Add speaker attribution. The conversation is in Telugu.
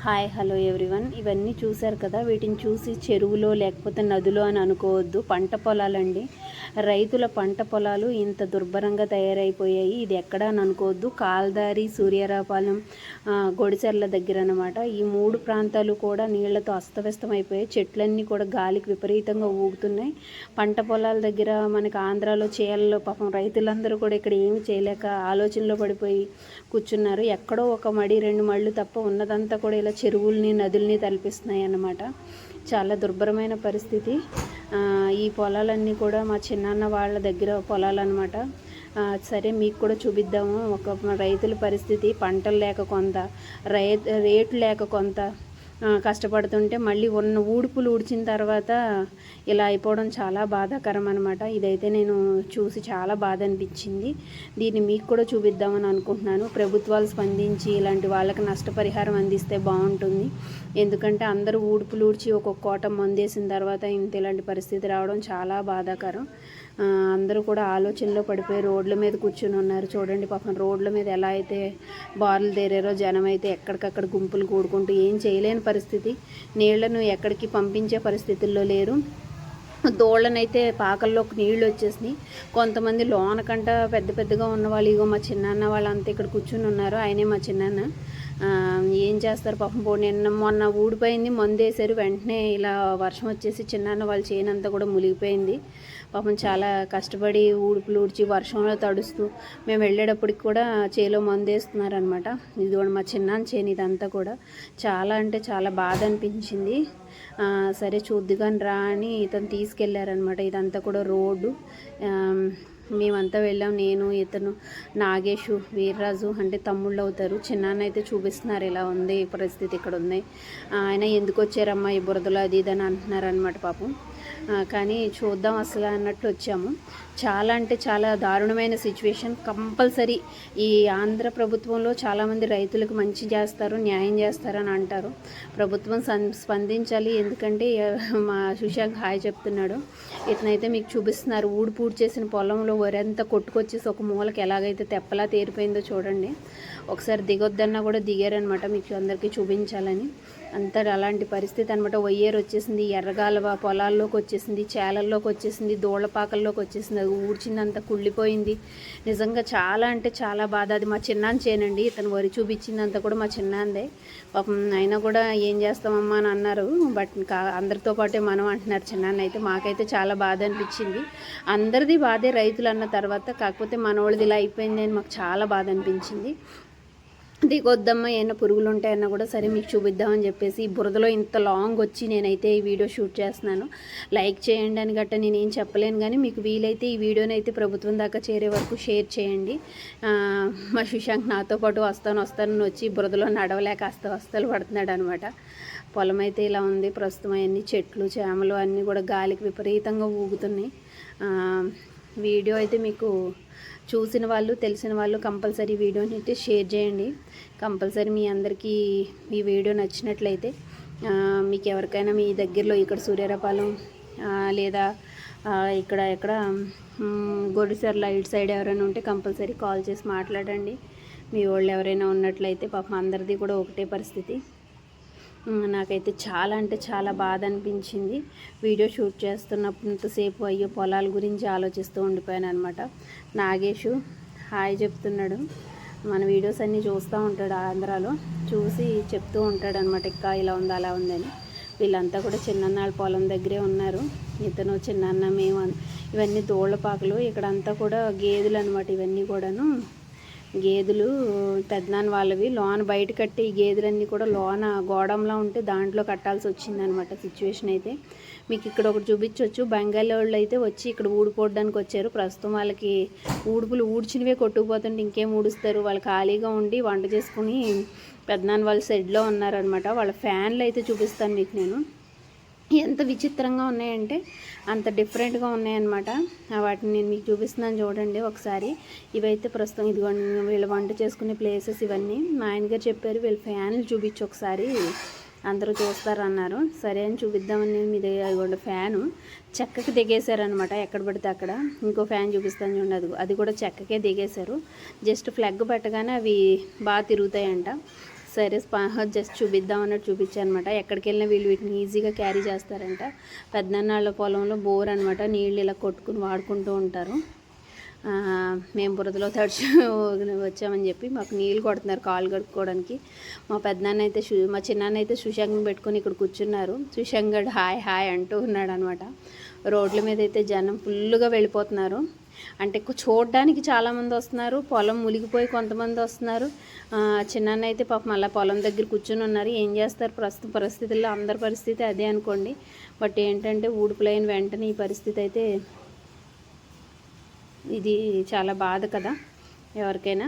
Speaker 1: Hi hello everyone. ఇవన్నీ చూశారు కదా, వీటిని చూసి చెరువులో లేకపోతే నదిలో అని అనుకోవద్దు. పంట పొలాలండి. రైతుల పంట పొలాలు ఇంత దుర్భరంగా తయారైపోయాయి. ఇది ఎక్కడ అని అనుకోవద్దు. కాల్దారి, సూర్యారావుపాలెం, గొడిచెర్ల దగ్గర అనమాట. ఈ మూడు ప్రాంతాలు కూడా నీళ్లతో అస్తవ్యస్తం అయిపోయాయి. చెట్లన్నీ కూడా గాలికి విపరీతంగా ఊగుతున్నాయి. పంట పొలాల దగ్గర మనకి ఆంధ్రాలో చేయాలలో పాపం రైతులందరూ కూడా ఇక్కడ ఏమి చేయలేక ఆలోచనలో పడిపోయి కూర్చున్నారు. ఎక్కడో ఒక మడి రెండు మళ్ళు తప్ప ఉన్నదంతా కూడా ఇలా చెరువుల్ని నదుల్ని తలపిస్తున్నాయి అన్నమాట. చాలా దుర్భరమైన పరిస్థితి. ఈ పొలాలన్నీ కూడా మా చిన్నాన్న వాళ్ళ దగ్గర పొలాలు అనమాట. సరే మీకు కూడా చూపిద్దాము. ఒక రైతుల పరిస్థితి, పంటలు లేక కొంత, రేట్లు లేక కొంత కష్టపడుతుంటే మళ్ళీ ఉన్న ఊడుపులు ఊడ్చిన తర్వాత ఇలా అయిపోవడం చాలా బాధాకరం అనమాట. ఇదైతే నేను చూసి చాలా బాధ అనిపించింది. దీన్ని మీకు కూడా చూపిద్దామని అనుకుంటున్నాను. ప్రభుత్వాలు స్పందించి ఇలాంటి వాళ్ళకి నష్టపరిహారం అందిస్తే బాగుంటుంది. ఎందుకంటే అందరూ ఊడుపులు ఊడ్చి ఒక్కొక్క కోట మందేసిన తర్వాత ఇంత ఇలాంటి పరిస్థితి రావడం చాలా బాధాకరం. అందరూ కూడా ఆలోచనలో పడిపోయి రోడ్ల మీద కూర్చుని ఉన్నారు. చూడండి పాపం రోడ్ల మీద ఎలా అయితే బారులు దేరారో, జనం అయితే ఎక్కడికక్కడ గుంపులు కూడుకుంటూ ఏం చేయలేని పరిస్థితి. నీళ్లను ఎక్కడికి పంపించే పరిస్థితుల్లో లేరు. దోళ్ళనైతే పాకల్లోకి నీళ్ళు వచ్చేసినాయి. కొంతమంది లోనకంట పెద్ద పెద్దగా ఉన్న వాళ్ళు, ఇగో మా చిన్నాన్న వాళ్ళంతా ఇక్కడ కూర్చుని ఉన్నారు. ఆయనే మా చిన్నాన్న. ఏం చేస్తారు పాపం. మొన్న ఊడిపోయింది, మందేశారు. వెంటనే ఇలా వర్షం వచ్చేసి చిన్నాన్న వాళ్ళ చేనంతా కూడా మునిగిపోయింది. పాపం చాలా కష్టపడి ఊడుపులు ఊడ్చి వర్షంలో తడుస్తూ మేము వెళ్ళేటప్పటికి కూడా చేలో మందేస్తున్నారనమాట. ఇది కూడా మా చిన్నాన్న చేను ఇదంతా కూడా. చాలా అంటే చాలా బాధ అనిపించింది. సరే చూద్దుగాని రా అని ఇతను తీసుకెళ్ళారనమాట. ఇదంతా కూడా రోడ్డు. మేమంతా వెళ్ళాం. నేను, ఇతను, నాగేషు, వీర్రాజు అంటే తమ్ముళ్ళు అవుతారు. చిన్నాన్న అయితే చూపిస్తున్నారు ఇలా ఉంది పరిస్థితి, ఇక్కడ ఉంది. ఆయన ఎందుకు వచ్చారమ్మా ఈ బురదలో అది ఇది అని అంటున్నారనమాట పాపం. కానీ చూద్దాం అసలు అన్నట్లు వచ్చాము. చాలా అంటే చాలా దారుణమైన సిచ్యువేషన్. కంపల్సరీ ఈ ఆంధ్ర ప్రభుత్వంలో చాలామంది రైతులకు మంచి చేస్తారు, న్యాయం చేస్తారని అంటారు. ప్రభుత్వం స్పందించాలి. ఎందుకంటే మా సుశాంక్ హాయ్ చెప్తున్నాడు. ఇతనైతే మీకు చూపిస్తున్నారు. ఊడి చేసిన పొలంలో వరంతా కొట్టుకొచ్చేసి ఒక మూలకి ఎలాగైతే తెప్పలా తేరిపోయిందో చూడండి. ఒకసారి దిగొద్దన్నా కూడా దిగారనమాట, మీకు అందరికీ చూపించాలని. అంతా అలాంటి పరిస్థితి అనమాట. వయ్యేరు వచ్చేసింది, ఎర్రగాలవ పొలాల్లోకి వచ్చేసింది, చేలల్లోకి వచ్చేసింది, దూళ్ళపాకల్లోకి వచ్చేసింది. అది ఊడ్చిందంతా కుళ్ళిపోయింది. నిజంగా చాలా అంటే చాలా బాధ. అది మా చిన్నాన్న చేనండి. ఇతను వరి చూపించిందంతా కూడా మా చిన్నాందే. పాపం అయినా కూడా ఏం చేస్తామమ్మా అని అన్నారు. బట్ అందరితో పాటే మనం అంటున్నారు చిన్నాన్న అయితే. మాకైతే చాలా బాధ అనిపించింది. అందరిది బాధే రైతులు అన్న తర్వాత. కాకపోతే మనోళ్ళది ఇలా అయిపోయింది అని మాకు చాలా బాధ అనిపించింది. దిగొద్దమ్మా ఏమైనా పురుగులు ఉంటాయన్నా కూడా సరే మీకు చూపిద్దామని చెప్పేసి ఈ బురదలో ఇంత లాంగ్ వచ్చి నేనైతే ఈ వీడియో షూట్ చేస్తున్నాను. లైక్ చేయండి అని గట్ట నేనేం చెప్పలేను, కానీ మీకు వీలైతే ఈ వీడియోని అయితే ప్రభుత్వం దాకా చేరే వరకు షేర్ చేయండి. మా సుశాంక్ నాతో పాటు వస్తాను వచ్చి బురదలో నడవలేక అస్తలు పడుతున్నాడు అనమాట. పొలం అయితే ఇలా ఉంది ప్రస్తుతం. అన్ని చెట్లు చేమలు అన్నీ కూడా గాలికి విపరీతంగా ఊగుతున్నాయి. వీడియో అయితే మీకు చూసిన వాళ్ళు, తెలిసిన వాళ్ళు కంపల్సరీ వీడియోని అయితే షేర్ చేయండి. కంపల్సరీ మీ అందరికీ ఈ వీడియో నచ్చినట్లయితే మీకు ఎవరికైనా మీ దగ్గరలో ఇక్కడ సూర్యారావుపాలెం లేదా ఎక్కడ గొడిచెర్ల ఇటు సైడ్ ఎవరైనా ఉంటే కంపల్సరీ కాల్ చేసి మాట్లాడండి. మీ వాళ్ళు ఎవరైనా ఉన్నట్లయితే. పాపం అందరిది కూడా ఒకటే పరిస్థితి. నాకైతే చాలా అంటే చాలా బాధ అనిపించింది. వీడియో షూట్ చేస్తున్నంతసేపు అయ్యో పొలాల గురించి ఆలోచిస్తూ ఉండిపోయాను అనమాట. నాగేషు హాయ్ చెప్తున్నాడు. మన వీడియోస్ అన్నీ చూస్తూ ఉంటాడు ఆంధ్రాలో, చూసి చెప్తూ ఉంటాడు అనమాట. ఇంకా ఇలా ఉంది అలా ఉందని. వీళ్ళంతా కూడా చిన్నన్నాళ్ళ పొలం దగ్గరే ఉన్నారు. ఇతను చిన్నాన్న, మేము. ఇవన్నీ దూళ్ళపాకలు. ఇక్కడంతా కూడా గేదెలు అనమాట. ఇవన్నీ కూడాను గేదెలు పెద్దనాన్న వాళ్ళవి. లోన బయట కట్టి ఈ గేదెలన్నీ కూడా లోన గోడంలా ఉంటే దాంట్లో కట్టాల్సి వచ్చిందనమాట సిచ్యువేషన్ అయితే. మీకు ఇక్కడ ఒకటి చూపించవచ్చు. బెంగాలీ వాళ్ళు అయితే వచ్చి ఇక్కడ ఊడిపోవడానికి వచ్చారు. ప్రస్తుతం వాళ్ళకి ఊడుపులు ఊడ్చినవే కొట్టుకుపోతుంటే ఇంకేం ఊడుస్తారు. వాళ్ళు ఖాళీగా ఉండి వంట చేసుకుని పెద్దనాన్న వాళ్ళ షెడ్లో ఉన్నారనమాట. వాళ్ళ ఫ్యాన్లు అయితే చూపిస్తాను మీకు నేను. ఎంత విచిత్రంగా ఉన్నాయంటే అంత డిఫరెంట్గా ఉన్నాయన్నమాట. వాటిని నేను మీకు చూపిస్తున్నాను చూడండి ఒకసారి. ఇవైతే ప్రస్తుతం ఇదిగోండి వీళ్ళు వంట చేసుకునే ప్లేసెస్ ఇవన్నీ. మా ఆయనగారు చెప్పారు వీళ్ళు ఫ్యాన్లు చూపించి ఒకసారి అందరూ చూస్తారన్నారు. సరే అని చూపిద్దామని నేను మీద ఇదిగోండి ఫ్యాను చెక్కకి దిగేశారనమాట. ఎక్కడ పడితే అక్కడ. ఇంకో ఫ్యాన్ చూపిస్తాను చూడండి, అది కూడా చెక్కకే దిగేశారు. జస్ట్ ఫ్లగ్ పెట్టగానే అవి బాగా తిరుగుతాయంట. సరే జస్ట్ చూపిద్దాం అన్నట్టు చూపించాను అనమాట. ఎక్కడికి వెళ్ళినా వీళ్ళు వీటిని ఈజీగా క్యారీ చేస్తారంట. పెద్దనాన్న వాళ్ళ పొలంలో బోర్ అనమాట, నీళ్ళు ఇలా కొట్టుకుని వాడుకుంటూ ఉంటారు. మేము బురదలో తడిచి వచ్చామని చెప్పి మాకు నీళ్ళు కొడుతున్నారు కాళ్ళు కడుక్కోవడానికి. మా పెద్దనాన్న అయితే మా చిన్నాన్న అయితే సుశాంక్ని పెట్టుకొని ఇక్కడ కూర్చున్నారు. సుశాంక్ గడు హాయ్ హాయ్ అంటూ ఉన్నాడు అనమాట. రోడ్ల మీద అయితే జనం ఫుల్గా వెళ్ళిపోతున్నారు. అంటే చూడడానికి చాలామంది వస్తున్నారు, పొలం మునిగిపోయి కొంతమంది వస్తున్నారు. చిన్నాన్న అయితే పాపం మళ్ళీ పొలం దగ్గర కూర్చొని ఉన్నారు. ఏం చేస్తారు ప్రస్తుత పరిస్థితుల్లో, అందరి పరిస్థితి అదే అనుకోండి. బట్ ఏంటంటే ఊడిపులైన వెంటనే ఈ పరిస్థితి అయితే ఇది చాలా బాధ కదా ఎవరికైనా.